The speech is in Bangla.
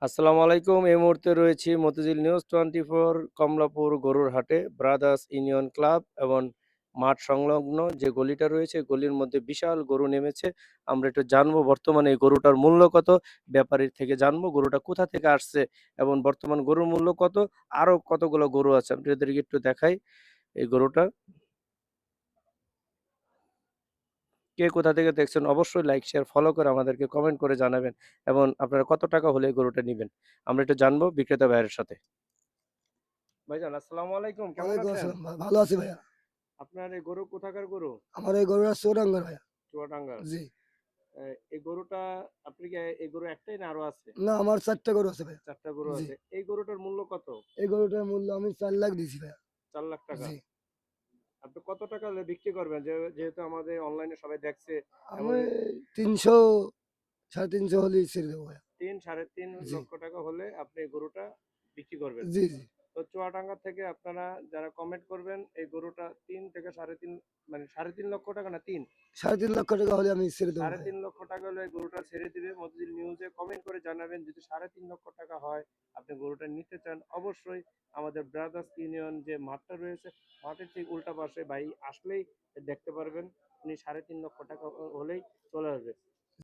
আসসালামু আলাইকুম। এই মুহূর্তে রয়েছি মতিঝিল নিউজ 24 কমলাপুর গরুর হাটে ব্রাদার্স ইউনিয়ন ক্লাব এবং মাঠ সংলগ্ন যে গলিটা রয়েছে গলির মধ্যে বিশাল গরু নেমেছে। আমরা একটু জানবো বর্তমানে এই গরুটার মূল্য কত, ব্যাপারীর থেকে জানবো গরুটা কোথা থেকে আসছে এবং বর্তমান গরুর মূল্য কত, আরো কতগুলো গরু আছে আপনাদেরকে একটু দেখাই। এই গরুটা কে কোথা থেকে দেখছেন অবশ্যই লাইক শেয়ার ফলো করে আমাদেরকে কমেন্ট করে জানাবেন এবং আপনারা কত টাকা হলে এই গরুটা নিবেন আমরা একটু জানবো বিক্রেতা ভাইয়ের সাথে। ভাইজান আসসালামু আলাইকুম, কেমন ওয়ালাইকুম আছেন? আসসালাম ভালো আছি ভাইয়া। আপনার এই গরু কোথাকার গরু? আমার এই গরুটা চৌরাঙ্গার ভাইয়া। চুয়াডাঙ্গার। জি। এই গরুটা আপনি কি এই গরু একটাই না আরো আছে? না, আমার ৪ টা গরু আছে ভাইয়া। ৪ টা গরু জি। আছে। এই গরুটার মূল্য কত? এই গরুটার মূল্য আমি ৪ লাখ দিছি ভাইয়া। ৪ লাখ টাকা। জি। আপনি কত টাকা হলে বিক্রি করবেন? যেহেতু আমাদের অনলাইনে সবাই দেখছে এবং আমি ৩০০ ৩৫০ হলেই ছেড়ে দেবো ভাইয়া। ৩ ৩.৫ জি। লক্ষ টাকা হলে আপনি এই গরুটা বিক্রি করবেন। জি, জি। তো চুয়াডাঙ্গা থেকে আপনারা যারা কমেন্ট করবেন এই গরুটা ৩ থেকে ৩.৫ মানে ৩.৫ লক্ষ টাকা না ৩ ৩.৫ লক্ষ টাকা হলে আমি ছেড়ে দেবো সাড়ে ভাইয়া। তিন লক্ষ টাকা হলে গরুটা ছেড়ে দিবে। মতিঝিল নিউজে কমেন্ট করে জানাবেন যদি 3.৫ লক্ষ টাকা হয় আপনি গরুটা নিতে চান অবশ্যই আমাদের ব্রাদার্স ইউনিয়ন যে মাঠটা রয়েছে মাঠের ঠিক উল্টা পাশে ভাই আসলেই দেখতে পারবেন উনি 3.৫ লক্ষ টাকা হলেই চলে আসবে।